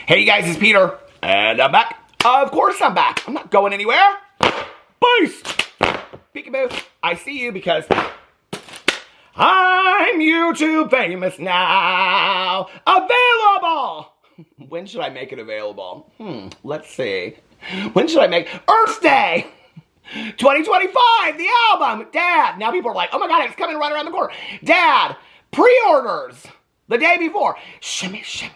Hey, you guys, it's Peter, and I'm back. Of course I'm back. I'm not going anywhere. Peace. Peekaboo. I see you because I'm YouTube famous now. Available. When should I make it available? Let's see. When should I make Earth Day? 2025, the album. Dad. Now people are like, oh my God, it's coming right around the corner. Dad, pre-orders the day before. Shimmy, shimmy,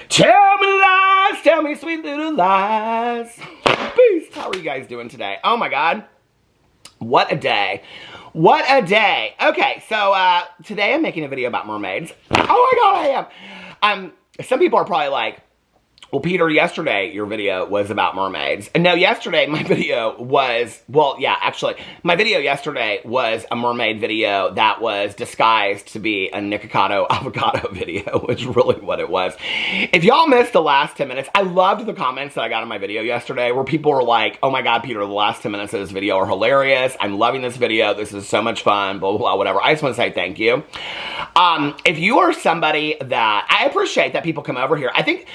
tell me lies, tell me sweet little lies. Peace. How are you guys doing today? Oh my God. What a day. What a day. Okay, so today I'm making a video about mermaids. Oh my God, I am. Some people are probably like, well, Peter, yesterday your video was about mermaids. And no, yesterday my video was, well, yeah, actually, my video yesterday was a mermaid video that was disguised to be a NIK avocado video, which is really what it was. If y'all missed the last 10 minutes, I loved the comments that I got on my video yesterday where people were like, oh my God, Peter, the last 10 minutes of this video are hilarious. I'm loving this video. This is so much fun, blah, blah, blah, whatever. I just want to say thank you. If you are somebody that, I appreciate that people come over here. I think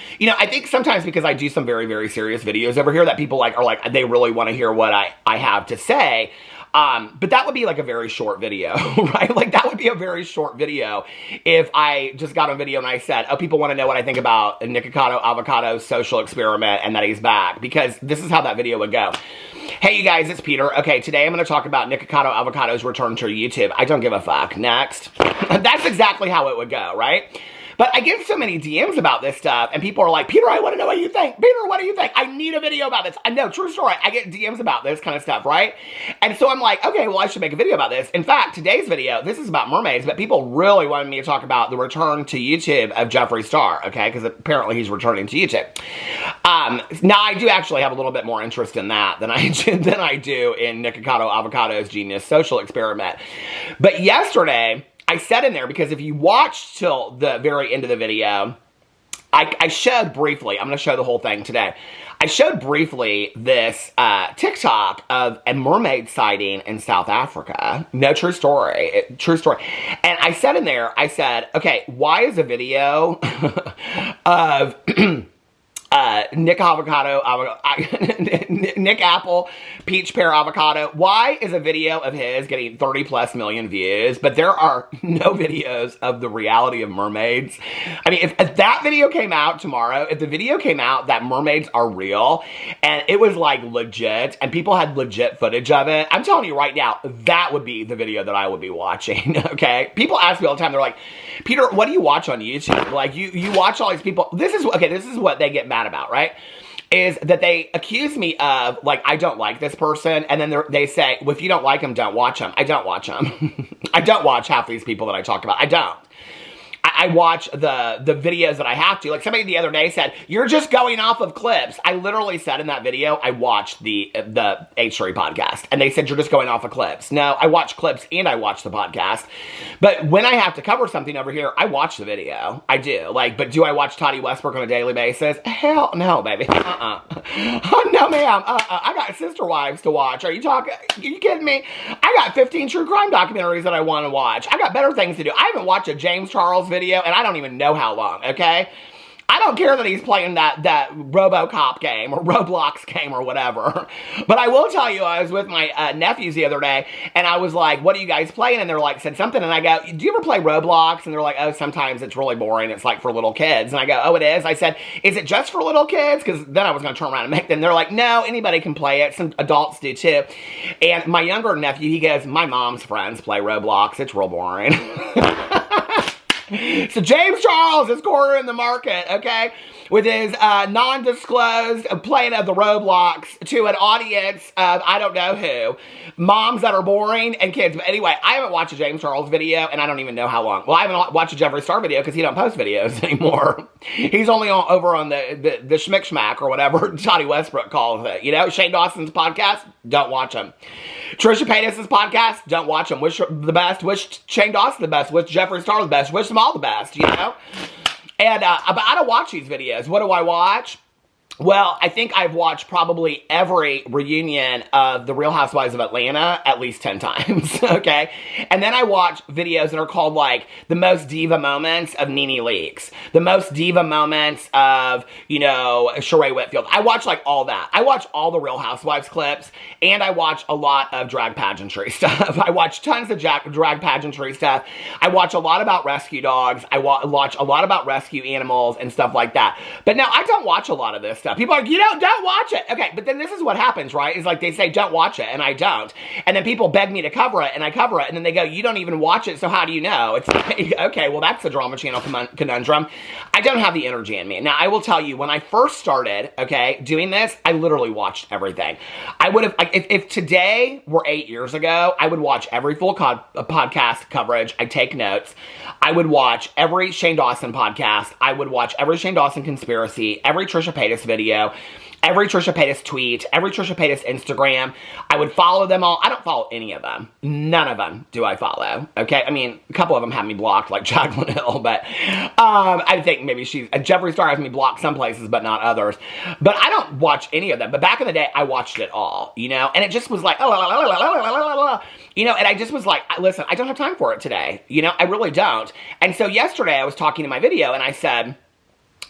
sometimes because I do some very, very serious videos over here that people are like, they really want to hear what I have to say. But that would be like a very short video, right? Like that would be a very short video if I just got on video and I said, oh, people want to know what I think about NIK Avocado's social experiment and that he's back, because this is how that video would go. Hey, you guys, it's Peter. Okay, today I'm going to talk about NIK Avocado's return to YouTube. I don't give a fuck. Next. That's exactly how it would go, right? But I get so many DMs about this stuff, and people are like, Peter, I want to know what you think. Peter, what do you think? I need a video about this. I know, true story. I get DMs about this kind of stuff, right? And so I'm like, okay, well, I should make a video about this. In fact, today's video, this is about mermaids, but people really wanted me to talk about the return to YouTube of Jeffree Star, okay? Because apparently he's returning to YouTube. Now, I do actually have a little bit more interest in that than I do in NIK Avocado's genius social experiment. But yesterday, I said in there, because if you watched till the very end of the video, I showed briefly, I'm going to show the whole thing today. I showed briefly this TikTok of a mermaid sighting in South Africa. No, true story. True story. And I said in there, I said, okay, why is a video of NIK Apple, Peach Pear Avocado. Why is a video of his getting 30+ million views, but there are no videos of the reality of mermaids? I mean, if that video came out tomorrow, if the video came out that mermaids are real, and it was like legit, and people had legit footage of it, I'm telling you right now, that would be the video that I would be watching, okay? People ask me all the time, they're like, Peter, what do you watch on YouTube? Like, you watch all these people, this is what they get mad about, right? Is that they accuse me of, like, I don't like this person, and then they say, well, if you don't like them, don't watch them. I don't watch them. I don't watch half these people that I talk about. I don't. I watch the videos that I have to. Like somebody the other day said, you're just going off of clips. I literally said in that video, I watched the H3 podcast. And they said, you're just going off of clips. No, I watch clips and I watch the podcast. But when I have to cover something over here, I watch the video. I do. Like, but do I watch Toddy Westbrook on a daily basis? Hell no, baby. Oh, no, ma'am. I got sister wives to watch. Are you kidding me? I got 15 true crime documentaries that I want to watch. I got better things to do. I haven't watched a James Charles video, and I don't even know how long, okay? I don't care that he's playing that RoboCop game or Roblox game or whatever. But I will tell you, I was with my nephews the other day, and I was like, what are you guys playing? And they're like, said something, and I go, do you ever play Roblox? And they're like, oh, sometimes it's really boring. It's like for little kids. And I go, oh, it is? I said, is it just for little kids? Because then I was going to turn around and make them. They're like, no, anybody can play it. Some adults do too. And my younger nephew, he goes, my mom's friends play Roblox. It's real boring. So James Charles is cornering the market, okay, with his non-disclosed playing of the Roblox to an audience of I don't know who, moms that are boring and kids. But anyway, I haven't watched a James Charles video, and I don't even know how long. Well, I haven't watched a Jeffree Star video because he don't post videos anymore. He's only over on the Schmick Schmack or whatever Toddy Westbrook calls it. You know, Shane Dawson's podcast, don't watch him. Trisha Paytas' podcast, don't watch them. Wish the best. Wish Shane Dawson the best. Wish Jeffree Star the best. Wish them all the best, you know? And but I don't watch these videos. What do I watch? Well, I think I've watched probably every reunion of The Real Housewives of Atlanta at least 10 times, okay? And then I watch videos that are called, like, the most diva moments of NIK Leaks, the most diva moments of, you know, Sheree Whitfield. I watch, like, all that. I watch all the Real Housewives clips, and I watch a lot of drag pageantry stuff. I watch tons of drag pageantry stuff. I watch a lot about rescue dogs. I watch a lot about rescue animals and stuff like that. But now, I don't watch a lot of this stuff. People are like, don't watch it. Okay, but then this is what happens, right? It's like they say, don't watch it, and I don't. And then people beg me to cover it, and I cover it, and then they go, you don't even watch it, so how do you know? It's like, okay, well, that's the Drama Channel conundrum. I don't have the energy in me. Now, I will tell you, when I first started, okay, doing this, I literally watched everything. I would have, like, if today were 8 years ago, I would watch every full podcast coverage. I'd take notes. I would watch every Shane Dawson podcast. I would watch every Shane Dawson conspiracy, every Trisha Paytas video, every Trisha Paytas tweet, every Trisha Paytas Instagram. I would follow them all. I don't follow any of them. None of them do I follow, okay? I mean, a couple of them have me blocked, like Jaclyn Hill, but I think maybe Jeffree Star has me blocked some places, but not others. But I don't watch any of them. But back in the day, I watched it all, you know? And it just was like, you know, and I just was like, listen, I don't have time for it today. You know, I really don't. And so yesterday, I was talking in my video, and I said,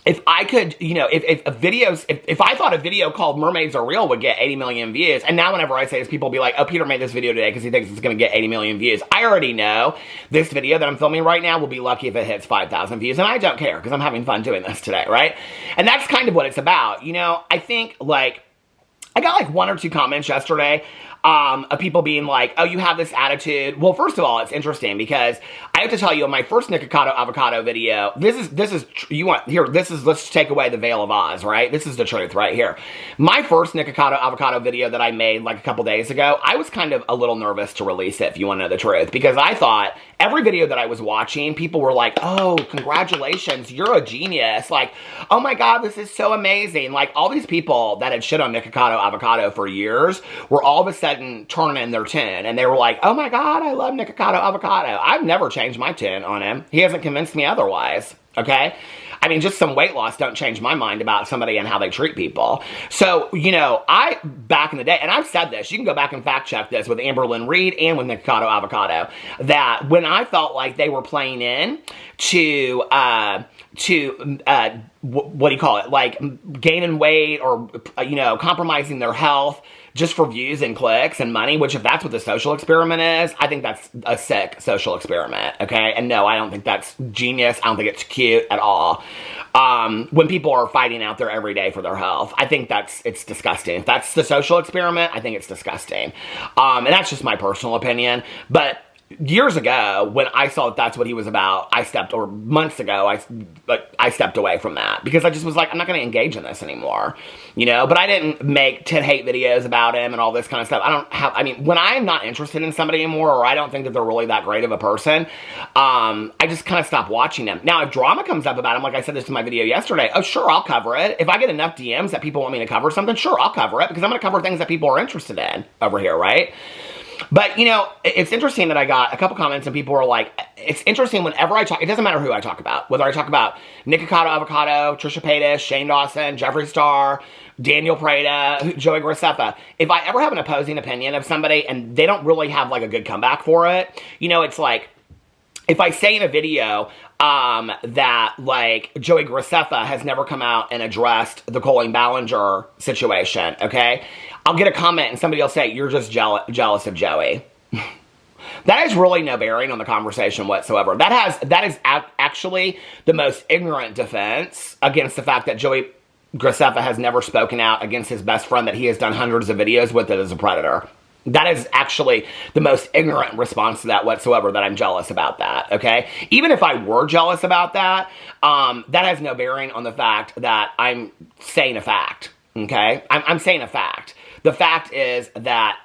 if I could, you know, if I thought a video called Mermaids Are Real would get 80 million views, and now whenever I say this, people will be like, oh, Peter made this video today because he thinks it's going to get 80 million views. I already know this video that I'm filming right now will be lucky if it hits 5,000 views, and I don't care because I'm having fun doing this today, right? And that's kind of what it's about. You know, I think, like, I got like 1 or 2 comments yesterday of people being like, oh, you have this attitude. Well, first of all, it's interesting because I have to tell you, in my first NIK avocado video, let's take away the veil of Oz, right? This is the truth right here. My first NIK avocado video that I made like a couple days ago, I was kind of a little nervous to release it, if you want to know the truth, because I thought every video that I was watching, people were like, oh, congratulations, you're a genius. Like, oh my God, this is so amazing. Like, all these people that had shit on NIK avocado for years were all of a sudden turning their tune, and they were like, oh my God, I love NIK avocado. I've never changed my tune on him. He hasn't convinced me otherwise, okay? I mean, just some weight loss don't change my mind about somebody and how they treat people. So, you know, back in the day, and I've said this, you can go back and fact check this with Amber Lynn Reed and with NIK avocado, that when I felt like they were playing in to what do you call it? Like gaining weight or, you know, compromising their health just for views and clicks and money, which if that's what the social experiment is, I think that's a sick social experiment, okay? And no, I don't think that's genius. I don't think it's cute at all. When people are fighting out there every day for their health, I think it's disgusting. If that's the social experiment, I think it's disgusting. And that's just my personal opinion. But years ago, when I saw that that's what he was about, months ago, I stepped away from that because I just was like, I'm not going to engage in this anymore, you know? But I didn't make 10 hate videos about him and all this kind of stuff. I mean, when I'm not interested in somebody anymore, or I don't think that they're really that great of a person, I just kind of stop watching them. Now, if drama comes up about him, like I said this in my video yesterday, oh, sure, I'll cover it. If I get enough DMs that people want me to cover something, sure, I'll cover it because I'm going to cover things that people are interested in over here, right? But, you know, it's interesting that I got a couple comments and people were like, it's interesting whenever I talk, it doesn't matter who I talk about, whether I talk about NIK avocado, Trisha Paytas, Shane Dawson, Jeffree Star, Daniel Prada, Joey Graceffa. If I ever have an opposing opinion of somebody and they don't really have like a good comeback for it, you know, it's like, if I say in a video that, like, Joey Graceffa has never come out and addressed the Colleen Ballinger situation, okay? I'll get a comment and somebody will say, you're just jealous of Joey. That has really no bearing on the conversation whatsoever. That is actually the most ignorant defense against the fact that Joey Graceffa has never spoken out against his best friend that he has done hundreds of videos with that is a predator. That is actually the most ignorant response to that whatsoever, that I'm jealous about that, okay? Even if I were jealous about that, that has no bearing on the fact that I'm saying a fact, okay? I'm saying a fact. The fact is that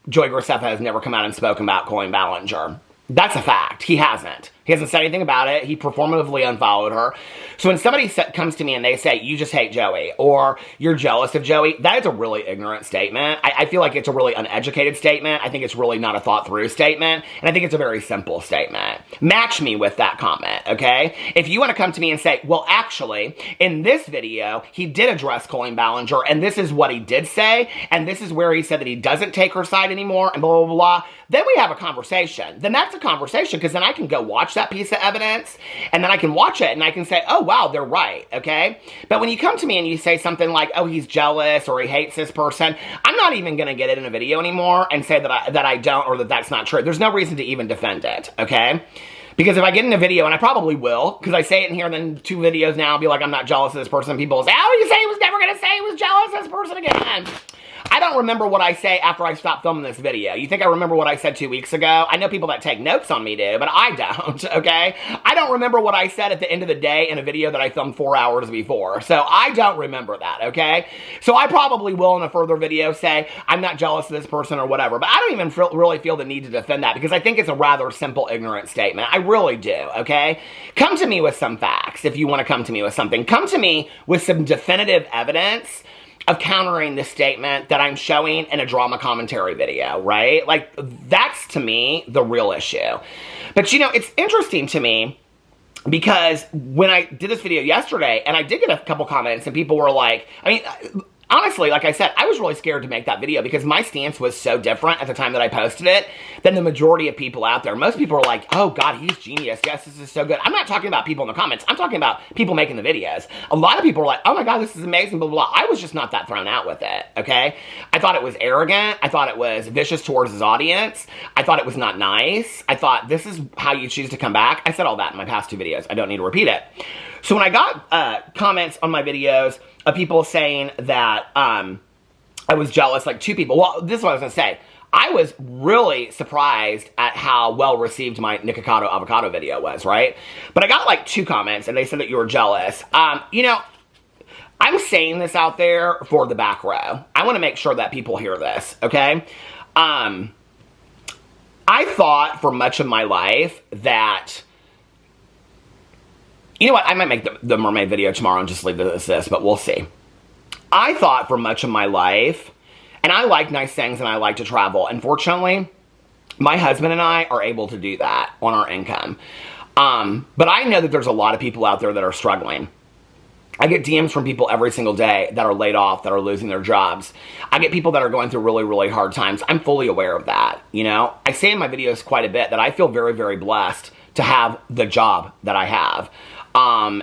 Joey Graceffa has never come out and spoken about Colleen Ballinger. That's a fact. He hasn't. He hasn't said anything about it. He performatively unfollowed her. So when somebody comes to me and they say, you just hate Joey, or you're jealous of Joey, that is a really ignorant statement. I feel like it's a really uneducated statement. I think it's really not a thought-through statement. And I think it's a very simple statement. Match me with that comment, okay? If you want to come to me and say, well, actually, in this video, he did address Colleen Ballinger, and this is what he did say, and this is where he said that he doesn't take her side anymore, and blah, blah, blah, then we have a conversation. Then that's a conversation, because then I can go watch that piece of evidence, and then I can watch it, and I can say, oh, wow, they're right, okay? But when you come to me and you say something like, oh, he's jealous, or he hates this person, I'm not even going to get it in a video anymore and say that I don't, or that that's not true. There's no reason to even defend it, okay? Because if I get in a video, and I probably will, because I say it in here, and then 2 videos now, I'll be like, I'm not jealous of this person. People will say, oh, you say he was never going to say he was jealous of this person again. I don't remember what I say after I stop filming this video. You think I remember what I said 2 weeks ago? I know people that take notes on me do, but I don't, okay? I don't remember what I said at the end of the day in a video that I filmed 4 hours before. So I don't remember that, okay? So I probably will in a further video say, I'm not jealous of this person or whatever, but I don't even really feel the need to defend that because I think it's a rather simple, ignorant statement. I really do, okay? Come to me with some facts if you want to come to me with something. Come to me with some definitive evidence of countering the statement that I'm showing in a drama commentary video, right? Like, that's, to me, the real issue. But, you know, it's interesting to me because when I did this video yesterday, and I did get a couple comments, and people were like, I mean, honestly, like I said, I was really scared to make that video because my stance was so different at the time that I posted it than the majority of people out there. Most people are like, oh God, he's genius. Yes, this is so good. I'm not talking about people in the comments. I'm talking about people making the videos. A lot of people are like, oh my God, this is amazing, blah, blah, blah. I was just not that thrown out with it, okay? I thought it was arrogant. I thought it was vicious towards his audience. I thought it was not nice. I thought this is how you choose to come back. I said all that in my past 2 videos. I don't need to repeat it. So when I got comments on my videos of people saying that I was jealous, like 2 people. Well, this is what I was going to say. I was really surprised at how well received my NIK avocado video was, right? But I got like 2 comments and they said that you were jealous. You know, I'm saying this out there for the back row. I want to make sure that people hear this, okay? I thought for much of my life that... You know what? I might make the mermaid video tomorrow and just leave it as this, but we'll see. I thought for much of my life, and I like nice things and I like to travel. Unfortunately, my husband and I are able to do that on our income. But I know that there's a lot of people out there that are struggling. I get DMs from people every single day that are laid off, that are losing their jobs. I get people that are going through really, really hard times. I'm fully aware of that, you know? I say in my videos quite a bit that I feel very, very blessed to have the job that I have.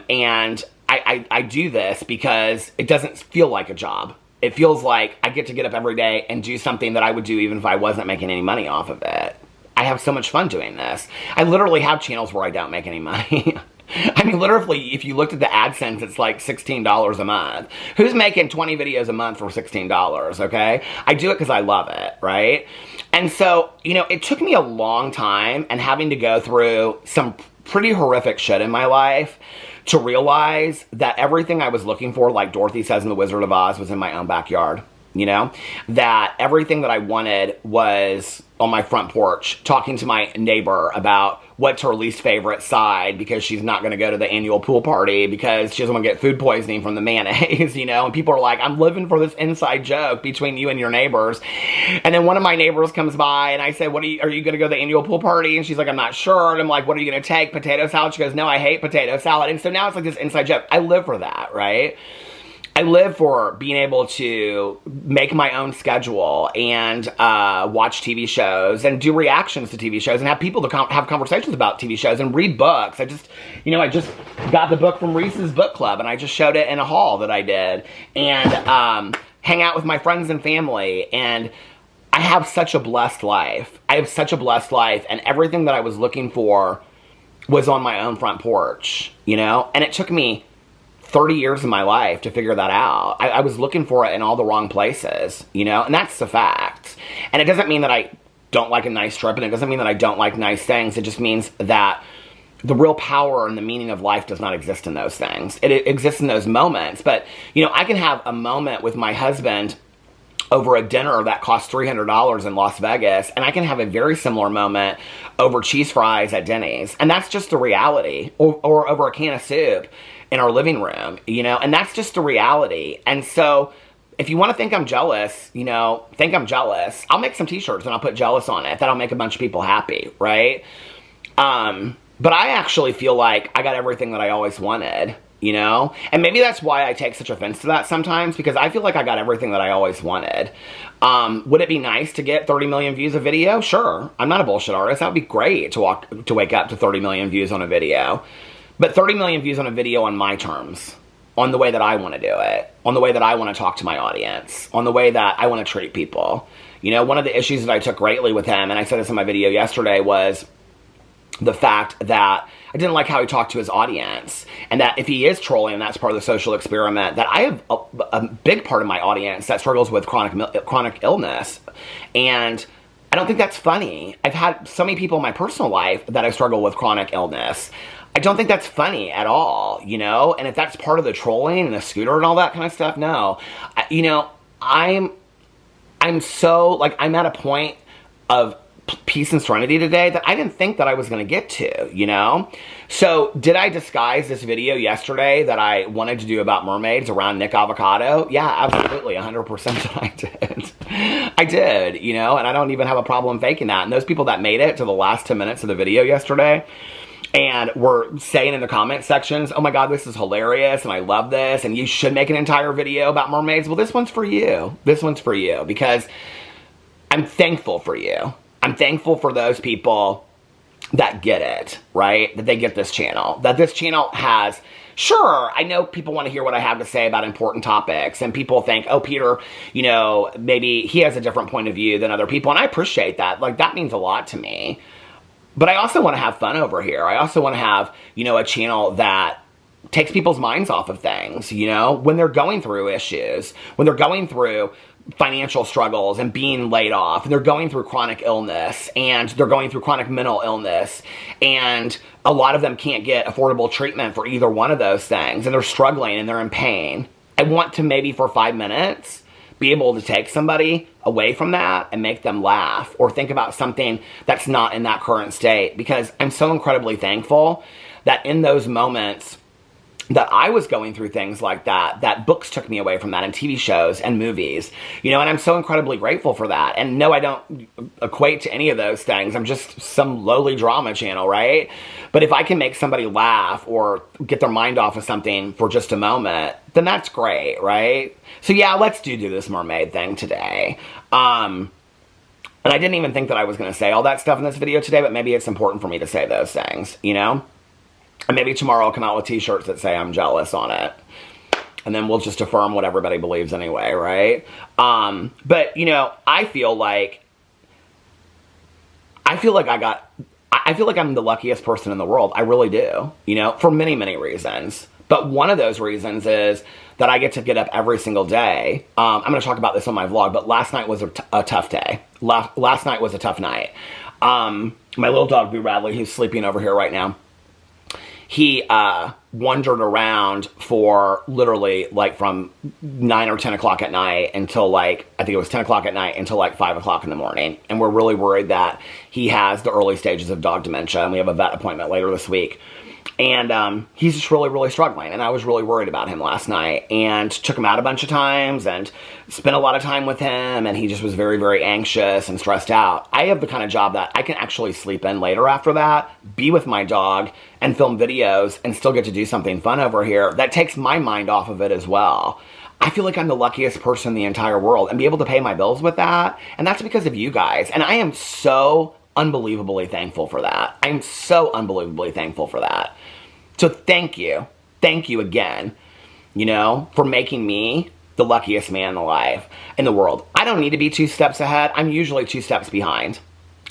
And I do this because it doesn't feel like a job. It feels like I get to get up every day and do something that I would do even if I wasn't making any money off of it. I have so much fun doing this. I literally have channels where I don't make any money. I mean, literally, if you looked at the AdSense, it's like $16 a month. Who's making 20 videos a month for $16, okay? I do it because I love it, right? And so, you know, it took me a long time and having to go through some pretty horrific shit in my life to realize that everything I was looking for, like Dorothy says in The Wizard of Oz, was in my own backyard, you know? That everything that I wanted was on my front porch, talking to my neighbor about what's her least favorite side because she's not going to go to the annual pool party because she doesn't want to get food poisoning from the mayonnaise, you know? And people are like, I'm living for this inside joke between you and your neighbors. And then one of my neighbors comes by and I say, are you going to go to the annual pool party? And she's like, I'm not sure. And I'm like, what are you going to take? Potato salad? She goes, no, I hate potato salad. And so now it's like this inside joke. I live for that, right? I live for being able to make my own schedule and watch TV shows and do reactions to TV shows and have people to have conversations about TV shows and read books. I just got the book from Reese's Book Club and I just showed it in a haul that I did and hang out with my friends and family. And I have such a blessed life. I have such a blessed life, and everything that I was looking for was on my own front porch, you know? And it took me 30 years of my life to figure that out. I was looking for it in all the wrong places, you know? And that's the fact. And it doesn't mean that I don't like a nice trip, and it doesn't mean that I don't like nice things. It just means that the real power and the meaning of life does not exist in those things. It exists in those moments. But, you know, I can have a moment with my husband over a dinner that costs $300 in Las Vegas, and I can have a very similar moment over cheese fries at Denny's. And that's just the reality. Or over a can of soup in our living room, you know, and that's just the reality. And so if you want to think I'm jealous, you know, think I'm jealous. I'll make some t-shirts and I'll put jealous on it. That'll make a bunch of people happy, right? But I actually feel like I got everything that I always wanted. You know? And maybe that's why I take such offense to that sometimes, because I feel like I got everything that I always wanted. Would it be nice to get 30 million views a video? Sure. I'm not a bullshit artist. That would be great to wake up to 30 million views on a video. But 30 million views on a video on my terms, on the way that I want to do it, on the way that I want to talk to my audience, on the way that I want to treat people. You know, one of the issues that I took greatly with him, and I said this in my video yesterday, was the fact that I didn't like how he talked to his audience, and that if he is trolling, and that's part of the social experiment, that I have a big part of my audience that struggles with chronic illness, and I don't think that's funny. I've had so many people in my personal life that I struggle with chronic illness. I don't think that's funny at all, you know, and if that's part of the trolling and the scooter and all that kind of stuff, no. You know, I'm so, like, I'm at a point of peace and serenity today that I didn't think that I was going to get to, you know? So, did I disguise this video yesterday that I wanted to do about mermaids around NIK AVOCADO? Yeah, absolutely, 100% I did. I did, you know, and I don't even have a problem faking that. And those people that made it to the last 10 minutes of the video yesterday and were saying in the comment sections, oh my God, this is hilarious, and I love this, and you should make an entire video about mermaids. Well, this one's for you. This one's for you, because I'm thankful for you. I'm thankful for those people that get it, right? That they get this channel. That this channel has, sure, I know people want to hear what I have to say about important topics, and people think, oh, Peter, you know, maybe he has a different point of view than other people, and I appreciate that. Like, that means a lot to me. But I also want to have fun over here. I also want to have, you know, a channel that takes people's minds off of things, you know, when they're going through issues, when they're going through financial struggles and being laid off, and they're going through chronic illness, and they're going through chronic mental illness, and a lot of them can't get affordable treatment for either one of those things, and they're struggling and they're in pain. I want to maybe for 5 minutes be able to take somebody away from that and make them laugh or think about something that's not in that current state, because I'm so incredibly thankful that in those moments that I was going through things like that, that books took me away from that, and TV shows and movies, you know, and I'm so incredibly grateful for that. And no, I don't equate to any of those things. I'm just some lowly drama channel, right? But if I can make somebody laugh or get their mind off of something for just a moment, then that's great, right? So yeah, let's do this mermaid thing today. And I didn't even think that I was going to say all that stuff in this video today, but maybe it's important for me to say those things, you know? And maybe tomorrow I'll come out with t-shirts that say I'm jealous on it. And then we'll just affirm what everybody believes anyway, right? But, you know, I feel like I'm the luckiest person in the world. I really do, you know, for many, many reasons. But one of those reasons is that I get to get up every single day. I'm going to talk about this on my vlog, but last night was a tough day. Last night was a tough night. My little dog, Boo Radley, who's sleeping over here right now, he wandered around for literally like from 9 or 10 o'clock at night until like, I think it was 10 o'clock at night until like 5 o'clock in the morning. And we're really worried that he has the early stages of dog dementia, and we have a vet appointment later this week. And he's just really, really struggling, and I was really worried about him last night, and took him out a bunch of times and spent a lot of time with him, and he just was very, very anxious and stressed out. I have the kind of job that I can actually sleep in later after that, be with my dog, and film videos, and still get to do something fun over here that takes my mind off of it as well. I feel like I'm the luckiest person in the entire world, and be able to pay my bills with that, and that's because of you guys, and I am so unbelievably thankful for that. I'm so unbelievably thankful for that. So thank you. Thank you again, you know, for making me the luckiest man alive in the world. I don't need to be 2 steps ahead. I'm usually 2 steps behind.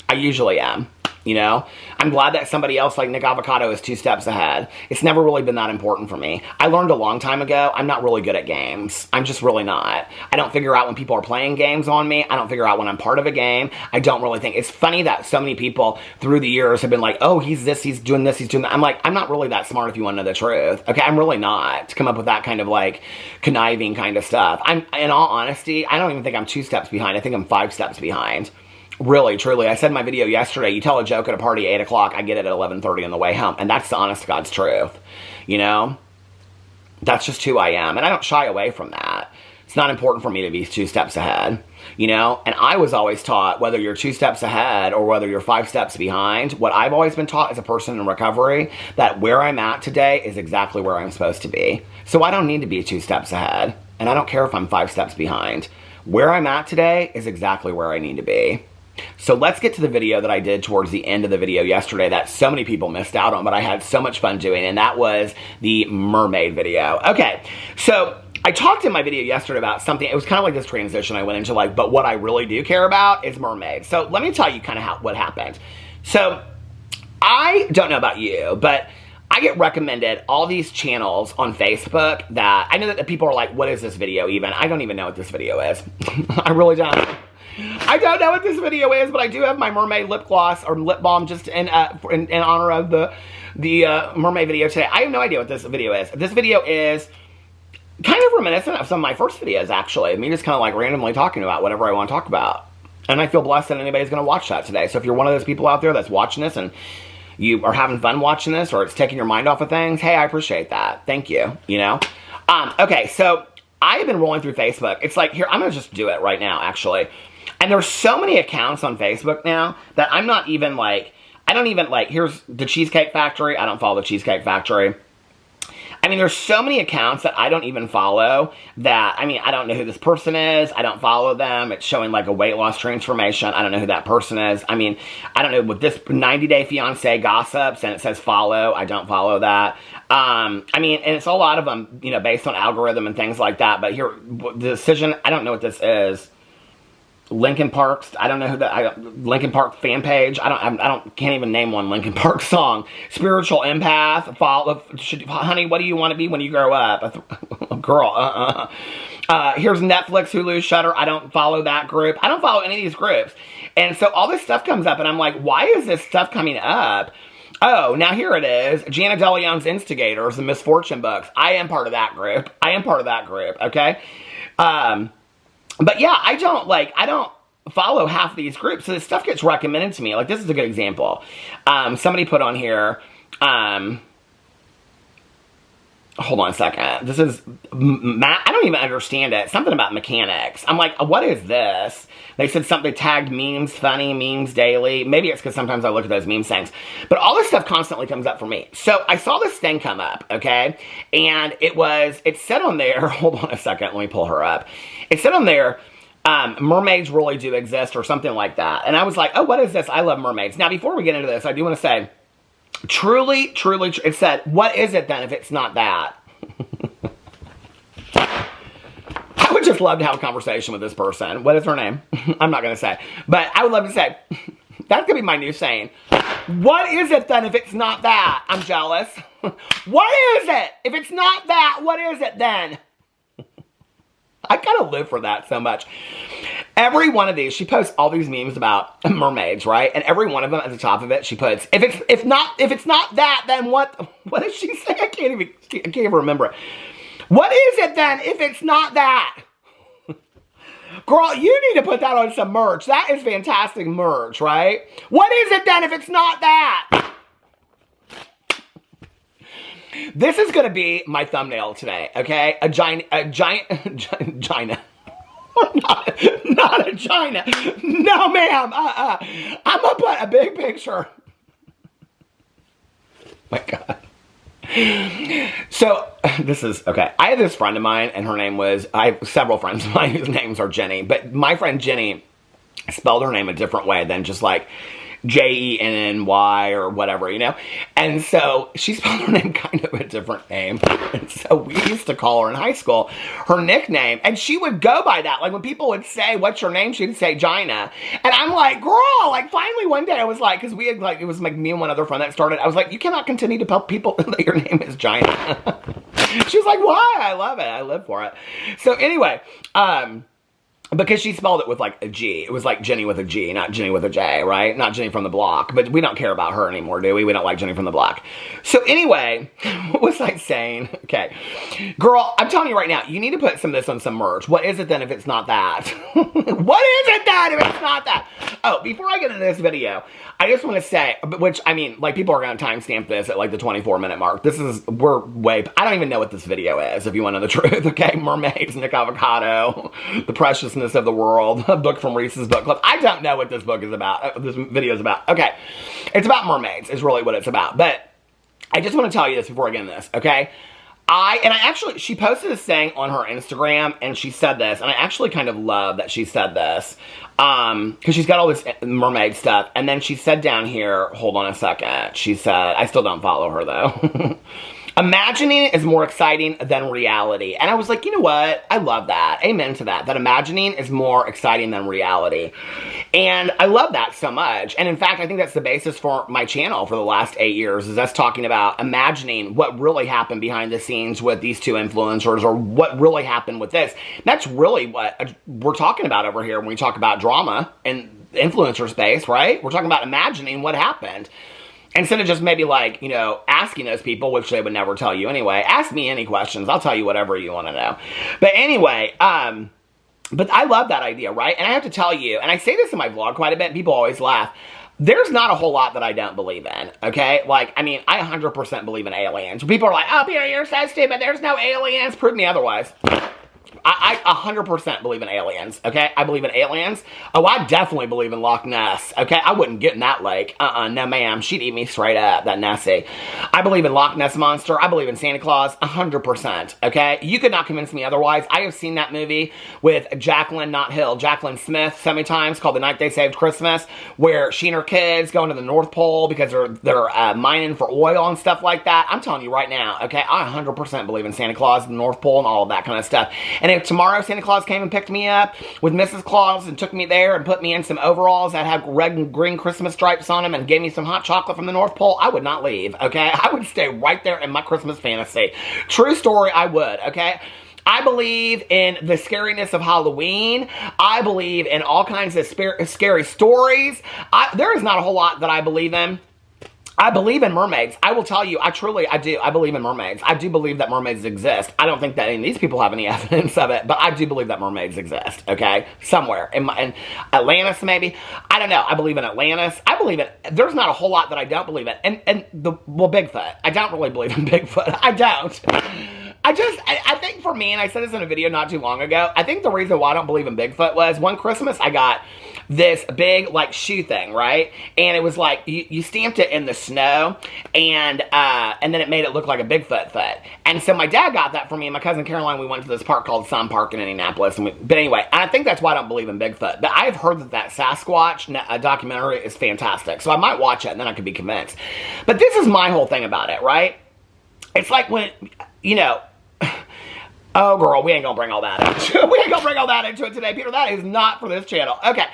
I usually am. you know? I'm glad that somebody else like NIK AVOCADO is 2 steps ahead. It's never really been that important for me. I learned a long time ago, I'm not really good at games. I'm just really not. I don't figure out when people are playing games on me. I don't figure out when I'm part of a game. I don't really think. It's funny that so many people through the years have been like, oh, he's this, he's doing this, he's doing that. I'm like, I'm not really that smart if you want to know the truth. Okay, I'm really not to come up with that kind of like conniving kind of stuff. In all honesty, I don't even think I'm 2 steps behind. I think I'm 5 steps behind. Really, truly. I said in my video yesterday, you tell a joke at a party at 8 o'clock, I get it at 11:30 on the way home. And that's the honest to God's truth. You know? That's just who I am. And I don't shy away from that. It's not important for me to be 2 steps ahead. You know? And I was always taught, whether you're 2 steps ahead or whether you're 5 steps behind, what I've always been taught as a person in recovery, that where I'm at today is exactly where I'm supposed to be. So I don't need to be 2 steps ahead. And I don't care if I'm 5 steps behind. Where I'm at today is exactly where I need to be. So let's get to the video that I did towards the end of the video yesterday that so many people missed out on, but I had so much fun doing, and that was the mermaid video. Okay, so I talked in my video yesterday about something. It was kind of like this transition I went into, like, but what I really do care about is mermaids. So let me tell you kind of what happened. So I don't know about you, but I get recommended all these channels on Facebook that I know that people are like, what is this video even? I don't even know what this video is. I really don't. I don't know what this video is, but I do have my mermaid lip gloss or lip balm just in honor of the mermaid video today. I have no idea what this video is. This video is kind of reminiscent of some of my first videos, actually. Me just kind of like randomly talking about whatever I want to talk about. And I feel blessed that anybody's going to watch that today. So if you're one of those people out there that's watching this and you are having fun watching this, or it's taking your mind off of things, hey, I appreciate that. Thank you, you know? Okay, so I have been rolling through Facebook. It's like, here, I'm going to just do it right now, actually. And there's so many accounts on Facebook now that I'm not even like, I don't even like, here's the Cheesecake Factory. I don't follow the Cheesecake Factory. I mean, there's so many accounts that I don't even follow that, I mean, I don't know who this person is. I don't follow them. It's showing like a weight loss transformation. I don't know who that person is. I mean, I don't know, with this 90-day fiance gossips and it says follow, I don't follow that. I mean, and it's a lot of them, you know, based on algorithm and things like that. But here, the decision, I don't know what this is. Linkin Park's, I don't know who that, Linkin Park fan page, can't even name one Linkin Park song. Spiritual empath, honey, what do you want to be when you grow up? Girl, here's Netflix, Hulu, Shudder. I don't follow that group. I don't follow any of these groups. And so all this stuff comes up and I'm like, why is this stuff coming up? Oh, now here it is. Janet DeLeon's Instigators, the Misfortune books. I am part of that group. Okay? But yeah, I don't follow half of these groups, so this stuff gets recommended to me. Like, this is a good example. Somebody put on here, hold on a second. This is, I don't even understand it. Something about mechanics. I'm like, what is this? They said something, tagged memes, funny memes daily. Maybe it's because sometimes I look at those meme things. But all this stuff constantly comes up for me. So I saw this thing come up, okay? And it said on there, hold on a second, let me pull her up. It said on there, mermaids really do exist or something like that. And I was like, oh, what is this? I love mermaids. Now, before we get into this, I do want to say, truly, it said, what is it then if it's not that? I would just love to have a conversation with this person. What is her name? I'm not going to say. But I would love to say, that's going to be my new saying. What is it then if it's not that? I'm jealous. What is it? If it's not that, what is it then? I kind of live for that so much. Every one of these, she posts all these memes about mermaids, right? And every one of them at the top of it, she puts, if it's not that, then what? What does she say? I can't even remember it. What is it then if it's not that? Girl, you need to put that on some merch. That is fantastic merch, right? What is it then if it's not that? This is going to be my thumbnail today, okay? A giant, Gina. Not a Gina. No, ma'am. I'm going to put a big picture. My God. So, this is, okay. I had this friend of mine, and her name was, I have several friends of mine whose names are Jenny, but my friend Jenny spelled her name a different way than just like Jenny or whatever, you know? And so she spelled her name kind of a different name. And so we used to call her in high school her nickname. And she would go by that. Like when people would say, what's your name? She'd say Gina. And I'm like, girl, like finally one day I was like, because we had like, it was like me and one other friend that started. I was like, you cannot continue to tell people that your name is Gina. She was like, why? I love it. I live for it. So anyway, because she spelled it with like a G. It was like Jenny with a G, not Jenny with a J, right? Not Jenny from the block. But we don't care about her anymore, do we? We don't like Jenny from the block. So anyway, what was I saying? Okay. Girl, I'm telling you right now, you need to put some of this on some merch. What is it then if it's not that? What is it then if it's not that? Oh, before I get into this video, I just want to say, which, I mean, like, people are going to timestamp this at, like, the 24-minute mark. This is, I don't even know what this video is, if you want to know the truth, okay? Mermaids, NIK AVOCADO, The Preciousness of the World, a book from Reese's Book Club. I don't know what this book is about, this video is about. Okay, it's about mermaids, is really what it's about. But I just want to tell you this before I get into this, okay? She posted this thing on her Instagram, and she said this, and I actually kind of love that she said this, because she's got all this mermaid stuff, and then she said down here, hold on a second, she said, I still don't follow her, though. Imagining is more exciting than reality. And I was like, you know what? I love that. Amen to that. That imagining is more exciting than reality. And I love that so much. And in fact, I think that's the basis for my channel for the last 8 years, is us talking about imagining what really happened behind the scenes with these two influencers, or what really happened with this. That's really what we're talking about over here when we talk about drama and influencer space, right? We're talking about imagining what happened. Instead of just maybe like, you know, asking those people, which they would never tell you anyway. Ask me any questions. I'll tell you whatever you want to know. But anyway, but I love that idea, right? And I have to tell you, and I say this in my vlog quite a bit, and people always laugh. There's not a whole lot that I don't believe in, okay? Like, I mean, I 100% believe in aliens. People are like, oh, Peter, you're so stupid. There's no aliens. Prove me otherwise. I 100% believe in aliens, okay? I believe in aliens. Oh, I definitely believe in Loch Ness, okay? I wouldn't get in that lake. No ma'am. She'd eat me straight up, that Nessie. I believe in Loch Ness Monster. I believe in Santa Claus, 100%, okay? You could not convince me otherwise. I have seen that movie with Jacqueline Smith so many times, called The Night They Saved Christmas, where she and her kids go into the North Pole because they're mining for oil and stuff like that. I'm telling you right now, okay? I 100% believe in Santa Claus, the North Pole, and all of that kind of stuff. And if tomorrow Santa Claus came and picked me up with Mrs. Claus and took me there and put me in some overalls that had red and green Christmas stripes on them and gave me some hot chocolate from the North Pole, I would not leave, okay? I would stay right there in my Christmas fantasy. True story, I would, okay? I believe in the scariness of Halloween. I believe in all kinds of scary stories. There is not a whole lot that I believe in. I believe in mermaids. I will tell you, I do. I believe in mermaids. I do believe that mermaids exist. I don't think that any of these people have any evidence of it, but I do believe that mermaids exist, okay? Somewhere. In Atlantis, maybe. I don't know. I believe in Atlantis. I believe in, there's not a whole lot that I don't believe in. Well, Bigfoot. I don't really believe in Bigfoot. I don't. I think for me, and I said this in a video not too long ago, I think the reason why I don't believe in Bigfoot was one Christmas I got this big, like, shoe thing, right? And it was like, you stamped it in the snow, and then it made it look like a Bigfoot foot. And so my dad got that for me, and my cousin Caroline, we went to this park called Sun Park in Indianapolis. But anyway, I think that's why I don't believe in Bigfoot. But I've heard that Sasquatch documentary is fantastic. So I might watch it, and then I could be convinced. But this is my whole thing about it, right? It's like when, you know, oh, girl, we ain't gonna bring all that into it. We ain't gonna bring all that into it today, Peter. That is not for this channel. Okay.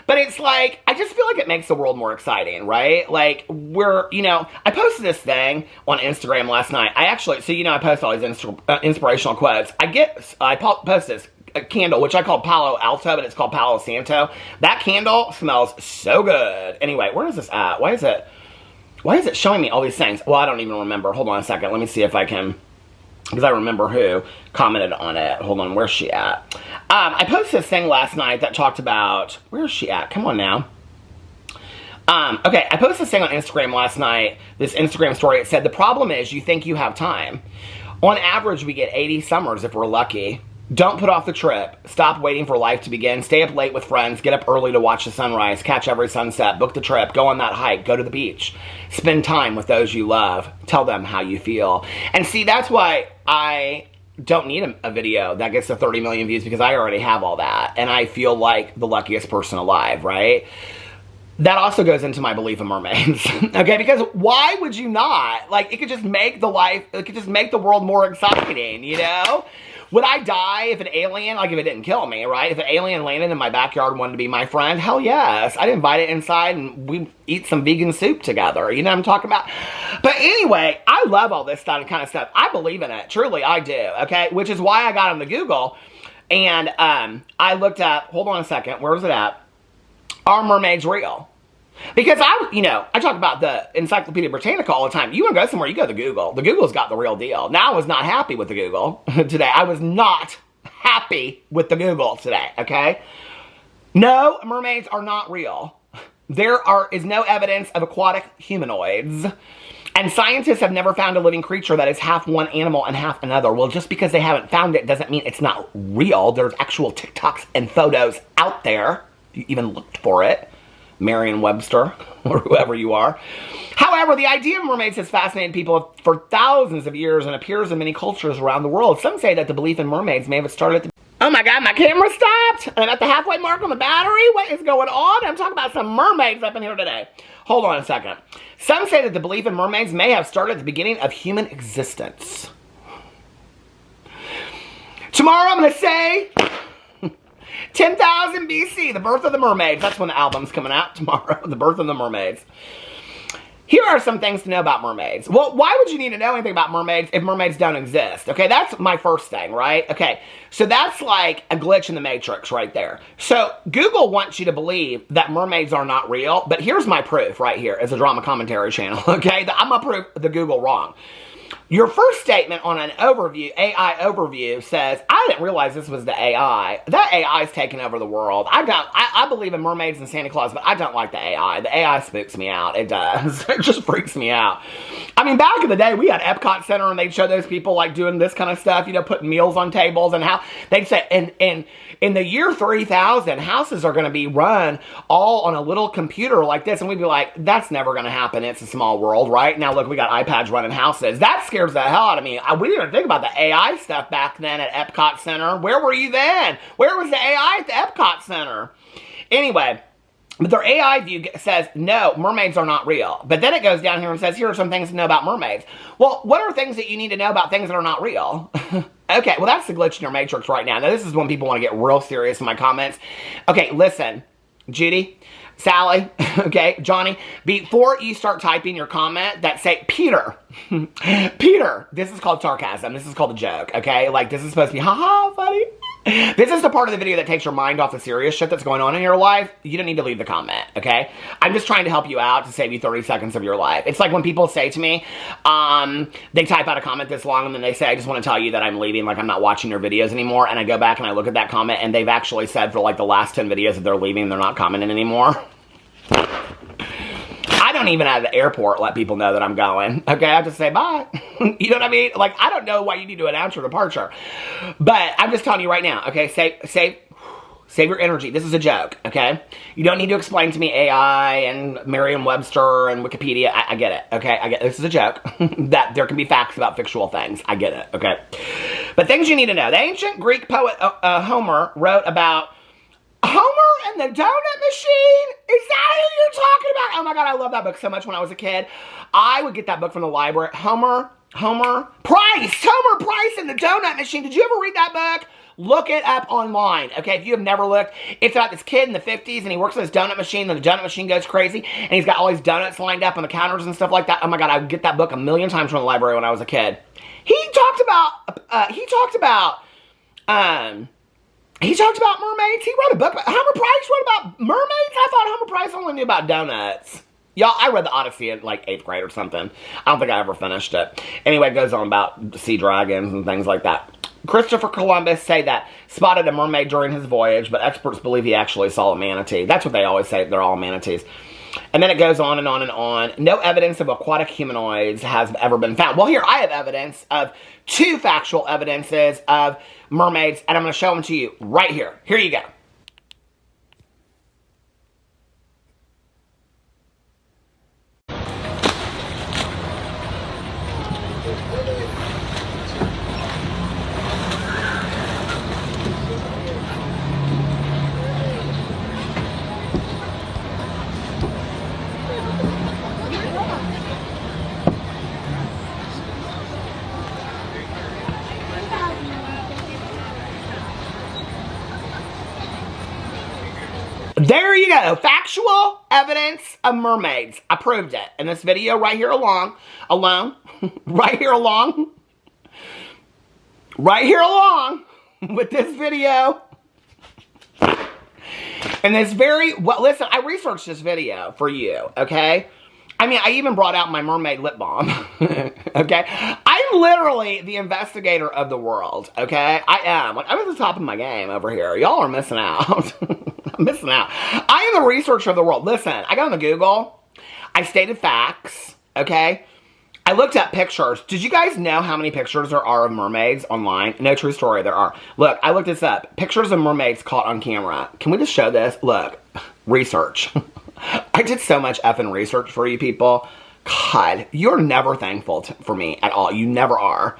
But it's like, I just feel like it makes the world more exciting, right? Like, you know, I posted this thing on Instagram last night. I post all these inspirational quotes. I post this candle, which I call Palo Alto, but it's called Palo Santo. That candle smells so good. Anyway, where is this at? Why is it showing me all these things? Well, I don't even remember. Hold on a second. Let me see if I can, because I remember who commented on it. Hold on, where's she at? I posted this thing last night that talked about, where's she at? Come on now. Okay, I posted this thing on Instagram last night, this Instagram story. It said, the problem is you think you have time. On average, we get 80 summers if we're lucky. Don't put off the trip. Stop waiting for life to begin. Stay up late with friends. Get up early to watch the sunrise. Catch every sunset. Book the trip. Go on that hike. Go to the beach. Spend time with those you love. Tell them how you feel. And see, that's why I don't need a video that gets to 30 million views, because I already have all that. And I feel like the luckiest person alive, right? that also goes into my belief in mermaids. Okay, because why would you not? Like, it could just make the world more exciting, you know? Would I die if an alien, like if it didn't kill me, right? If an alien landed in my backyard and wanted to be my friend, hell yes. I'd invite it inside and we eat some vegan soup together. You know what I'm talking about? But anyway, I love all this kind of stuff. I believe in it. Truly, I do, okay? Which is why I got on the Google and I looked up, hold on a second, where was it at? Are mermaids real? Because I talk about the Encyclopedia Britannica all the time. You want to go somewhere, you go to Google. The Google's got the real deal. Now, I was not happy with the Google today. I was not happy with the Google today, okay? No, mermaids are not real. There is no evidence of aquatic humanoids. And scientists have never found a living creature that is half one animal and half another. Well, just because they haven't found it doesn't mean it's not real. There's actual TikToks and photos out there. You even looked for it. Merriam-Webster, or whoever you are. However, the idea of mermaids has fascinated people for thousands of years and appears in many cultures around the world. Some say that the belief in mermaids may have started at the... Oh my God, my camera stopped! And I'm at the halfway mark on the battery? What is going on? I'm talking about some mermaids up in here today. Hold on a second. Some say that the belief in mermaids may have started at the beginning of human existence. Tomorrow I'm going to say... 10,000 BC, the birth of the mermaids. That's when the album's coming out tomorrow, the birth of the mermaids. Here are some things to know about mermaids. Well, why would you need to know anything about mermaids if mermaids don't exist? Okay, that's my first thing, right? Okay, so that's like a glitch in the matrix right there. So Google wants you to believe that mermaids are not real, but here's my proof right here as a drama commentary channel, okay? I'm gonna prove the Google wrong. Your first statement on an overview, AI overview, says, I didn't realize this was the AI. That AI is taking over the world. I believe in mermaids and Santa Claus, but I don't like the AI. The AI spooks me out. It does. It just freaks me out. I mean, back in the day, we had Epcot Center, and they'd show those people, like, doing this kind of stuff, you know, putting meals on tables, and how they'd say, in the year 3000, houses are going to be run all on a little computer like this, and we'd be like, that's never going to happen. It's a small world, right? Now, look, we got iPads running houses. That scares the hell out of me. We didn't even think about the AI stuff back then at Epcot Center. Where were you then? Where was the AI at the Epcot Center? Anyway, but their AI view says, no, mermaids are not real. But then it goes down here and says, here are some things to know about mermaids. Well, what are things that you need to know about things that are not real? Okay, well, that's the glitch in your matrix right now. Now, this is when people want to get real serious in my comments. Okay, listen, Judy, Sally, okay, Johnny, before you start typing your comment that say, Peter, Peter, this is called sarcasm. This is called a joke, okay? Like, this is supposed to be, haha, funny. This is the part of the video that takes your mind off the serious shit that's going on in your life. You don't need to leave the comment, okay? I'm just trying to help you out to save you 30 seconds of your life. It's like when people say to me, they type out a comment this long and then they say, I just want to tell you that I'm leaving, like I'm not watching your videos anymore. And I go back and I look at that comment and they've actually said for like the last 10 videos that they're leaving, they're not commenting anymore. I don't even at the airport let people know that I'm going. Okay, I just say bye. You know what I mean? Like, I don't know why you need to announce your departure. But I'm just telling you right now, okay? Save your energy. This is a joke, okay? You don't need to explain to me AI and Merriam-Webster and Wikipedia. I get it, okay? I get it. This is a joke. That there can be facts about fictional things. I get it, okay? But things you need to know. The ancient Greek poet Homer wrote about Homer and the Donut Machine? Is that who you're talking about? Oh my God, I love that book so much when I was a kid. I would get that book from the library. Homer Price and the Donut Machine. Did you ever read that book? Look it up online, okay? If you have never looked, it's about this kid in the 50s, and he works on this donut machine, and the donut machine goes crazy, and he's got all these donuts lined up on the counters and stuff like that. Oh my God, I would get that book a million times from the library when I was a kid. He talked about mermaids. He wrote a book. Homer Price wrote about mermaids? I thought Homer Price only knew about donuts. Y'all, I read the Odyssey in like 8th grade or something. I don't think I ever finished it. Anyway, it goes on about sea dragons and things like that. Christopher Columbus say that spotted a mermaid during his voyage, but experts believe he actually saw a manatee. That's what they always say. They're all manatees. And then it goes on and on and on. No evidence of aquatic humanoids has ever been found. Well, here, I have evidence of 2 factual evidences of mermaids, and I'm going to show them to you right here. Here you go. There you go. Factual evidence of mermaids. I proved it. In this video right here alone, right here along with this video. And this well, listen, I researched this video for you, okay? I mean, I even brought out my mermaid lip balm, okay? I'm literally the investigator of the world, okay? I am. Like, I'm at the top of my game over here. Y'all are missing out. I'm missing out. I am the researcher of the world. Listen, I got on the Google. I stated facts, okay? I looked at pictures. Did you guys know how many pictures there are of mermaids online? No, true story, there are. Look, I looked this up. Pictures of mermaids caught on camera. Can we just show this? Look, research. I did so much effing research for you people. God, you're never thankful for me at all. You never are.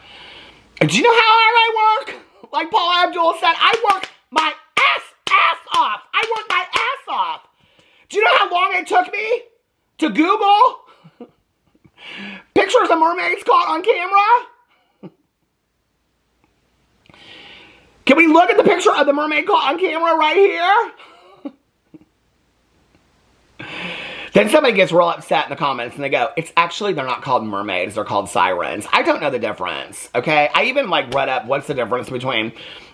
Do you know how hard I work? Like Paula Abdul said, I work my ass off. I work my ass off. Do you know how long it took me to Google pictures of mermaids caught on camera? Can we look at the picture of the mermaid caught on camera right here? Then somebody gets real upset in the comments and they go, it's actually, they're not called mermaids, they're called sirens. I don't know the difference, okay? I even like read up what's the difference between,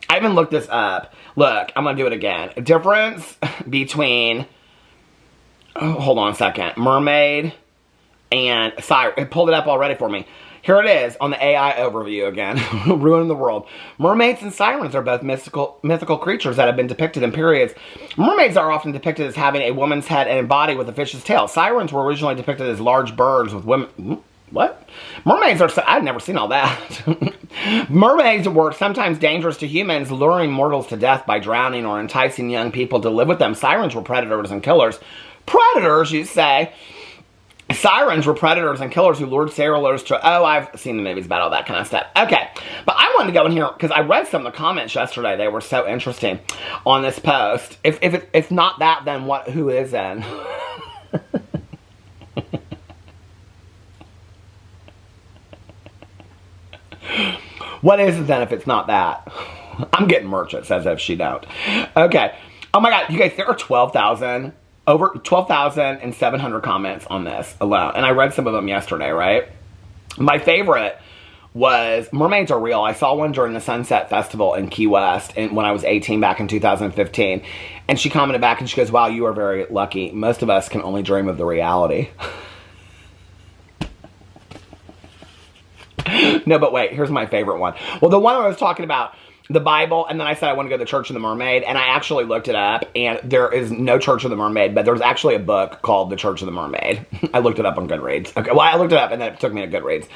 I even looked this up. Look, I'm gonna do it again. Difference between, oh, hold on a second, mermaid and siren. It pulled it up already for me. Here it is on the AI overview again, ruining the world. Mermaids and sirens are both mythical creatures that have been depicted in periods. Mermaids are often depicted as having a woman's head and body with a fish's tail. Sirens were originally depicted as large birds with women. What? Mermaids are, I've never seen all that. Mermaids were sometimes dangerous to humans, luring mortals to death by drowning or enticing young people to live with them. Sirens were predators and killers. Predators, you say? Sirens were predators and killers who lured sailors to... Oh, I've seen the movies about all that kind of stuff. Okay, but I wanted to go in here because I read some of the comments yesterday. They were so interesting on this post. If not that, then what? Who is then? What is it then if it's not that? I'm getting merch, it says if she don't. Okay. Oh my God, you guys, there are 12,000... over 12,700 comments on this alone. And I read some of them yesterday, right? My favorite was, mermaids are real. I saw one during the Sunset Festival in Key West when I was 18 back in 2015. And she commented back and she goes, wow, you are very lucky. Most of us can only dream of the reality. No, but wait, here's my favorite one. Well, the one I was talking about, the Bible, and then I said I want to go to the Church of the Mermaid, and I actually looked it up, and there is no Church of the Mermaid, but there's actually a book called The Church of the Mermaid. I looked it up on Goodreads. Okay, well, I looked it up, and then it took me to Goodreads.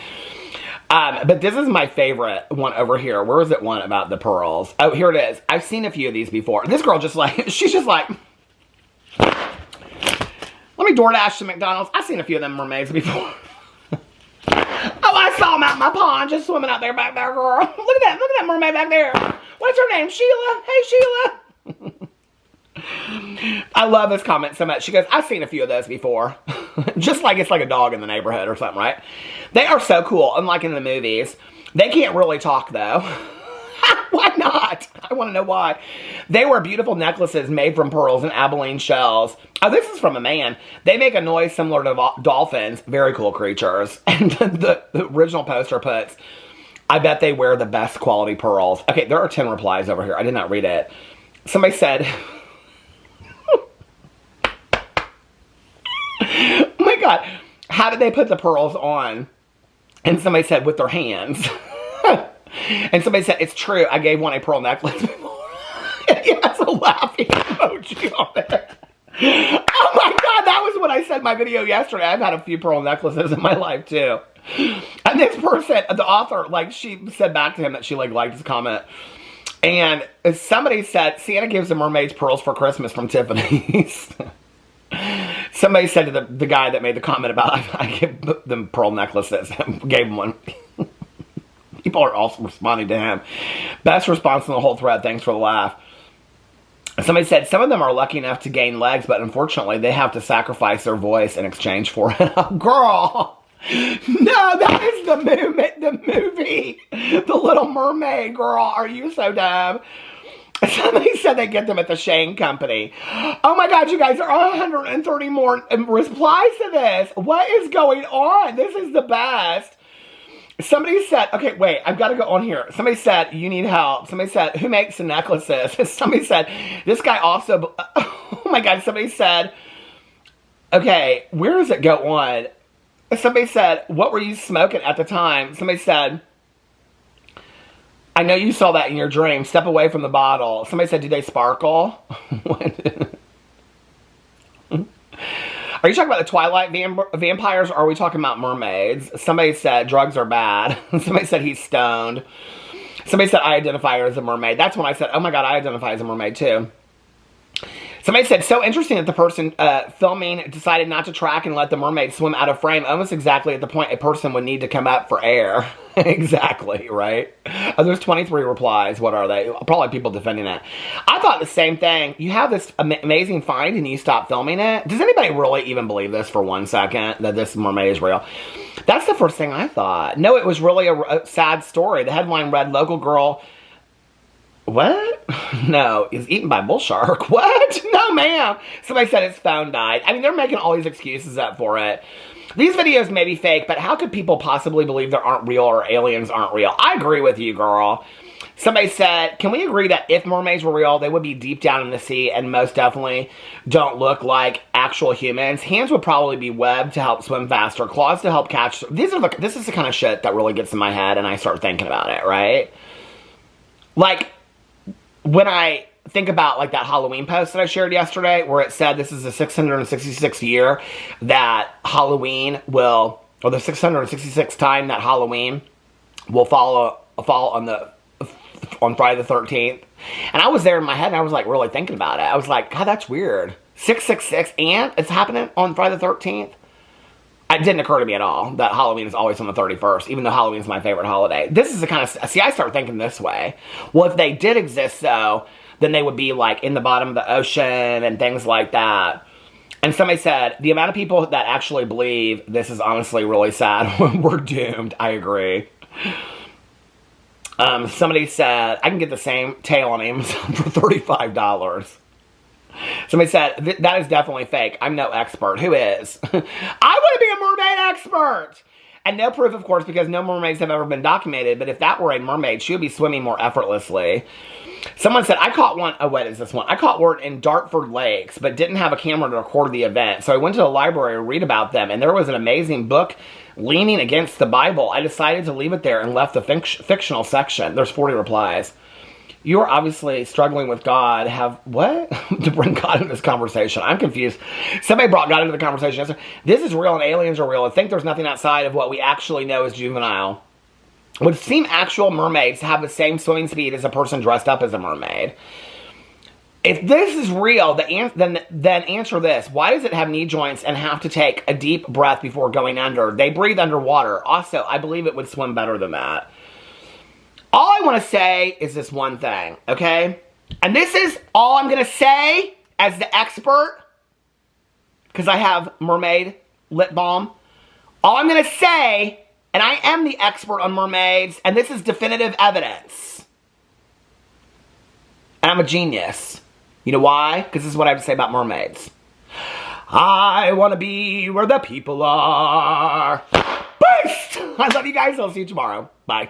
But this is my favorite one over here. Where is it one about the pearls? Oh, here it is. I've seen a few of these before. This girl just like, she's just like, let me DoorDash to McDonald's. I've seen a few of them mermaids before. Oh, I saw them out in my pond, just swimming out there back there, girl. Look at that mermaid back there. What's her name? Sheila. Hey, Sheila. I love this comment so much. She goes, I've seen a few of those before. Just like it's like a dog in the neighborhood or something, right? They are so cool, unlike in the movies. They can't really talk, though. Why not? I want to know why. They wear beautiful necklaces made from pearls and abalone shells. Oh, this is from a man. They make a noise similar to dolphins. Very cool creatures. And the original poster puts, I bet they wear the best quality pearls. Okay, there are 10 replies over here. I did not read it. Somebody said, oh my God, how did they put the pearls on? And somebody said, with their hands. And somebody said, it's true, I gave one a pearl necklace before. It has a laughing emoji on it. Oh my God, that was what I said in my video yesterday. I've had a few pearl necklaces in my life too. And this person, the author, like, she said back to him that she liked his comment. And somebody said, Santa gives the mermaids pearls for Christmas from Tiffany's. Somebody said to the guy that made the comment about, I give them pearl necklaces, gave him one. People are also responding to him. Best response in the whole thread. Thanks for the laugh. Somebody said, some of them are lucky enough to gain legs, but unfortunately they have to sacrifice their voice in exchange for it. Girl. No, that is the movie. The Little Mermaid, girl. Are you so dumb? Somebody said they get them at the Shane Company. Oh my God, you guys, there are 130 more replies to this. What is going on? This is the best. Somebody said, okay, wait, I've got to go on here. Somebody said, you need help. Somebody said, who makes the necklaces? Somebody said, this guy also, oh my God, somebody said, okay, where does it go on? Somebody said, what were you smoking at the time? Somebody said, I know you saw that in your dream. Step away from the bottle. Somebody said, do they sparkle? Are you talking about the Twilight vampires, or are we talking about mermaids? Somebody said drugs are bad. Somebody said he's stoned. Somebody said I identify her as a mermaid. That's when I said, oh my God, I identify as a mermaid too. Somebody said, so interesting that the person filming decided not to track and let the mermaid swim out of frame almost exactly at the point a person would need to come up for air. Exactly, right? Oh, there's 23 replies. What are they? Probably people defending it. I thought the same thing. You have this amazing find and you stop filming it. Does anybody really even believe this for 1 second, that this mermaid is real? That's the first thing I thought. No, it was really a sad story. The headline read, local girl... What? No, is eaten by bull shark. What? No, ma'am. Somebody said its phone died. I mean, they're making all these excuses up for it. These videos may be fake, but how could people possibly believe there aren't real or aliens aren't real? I agree with you, girl. Somebody said, can we agree that if mermaids were real, they would be deep down in the sea and most definitely don't look like actual humans? Hands would probably be webbed to help swim faster, claws to help catch. This is the kind of shit that really gets in my head and I start thinking about it, right? Like, when I think about like that Halloween post that I shared yesterday where it said this is the 666th year that Halloween will, or the 666th time that Halloween will fall on Friday the 13th. And I was there in my head and I was like really thinking about it. I was like, God, that's weird. 666 and it's happening on Friday the 13th. It didn't occur to me at all that Halloween is always on the 31st, even though Halloween is my favorite holiday. This is the kind of... See, I start thinking this way. Well, if they did exist, though, then they would be, like, in the bottom of the ocean and things like that. And somebody said, the amount of people that actually believe this is honestly really sad. We're doomed. I agree. Somebody said, I can get the same tail on Amazon for $35. Somebody said, that is definitely fake. I'm no expert. Who is? I want to be a mermaid expert! And no proof, of course, because no mermaids have ever been documented. But if that were a mermaid, she would be swimming more effortlessly. Someone said, I caught one. Oh, what is this one? I caught one in Dartford Lakes, but didn't have a camera to record the event. So I went to the library to read about them. And there was an amazing book leaning against the Bible. I decided to leave it there and left the fictional section. There's 40 replies. You are obviously struggling with God. Have what? To bring God into this conversation. I'm confused. Somebody brought God into the conversation. This is real and aliens are real. I think there's nothing outside of what we actually know is juvenile. Would seem actual mermaids to have the same swimming speed as a person dressed up as a mermaid. If this is real, then answer this. Why does it have knee joints and have to take a deep breath before going under? They breathe underwater. Also, I believe it would swim better than that. All I want to say is this one thing, okay? And this is all I'm going to say as the expert, because I have mermaid lip balm. All I'm going to say, and I am the expert on mermaids, and this is definitive evidence. And I'm a genius. You know why? Because this is what I have to say about mermaids. I want to be where the people are. Boost! I love you guys. I'll see you tomorrow. Bye.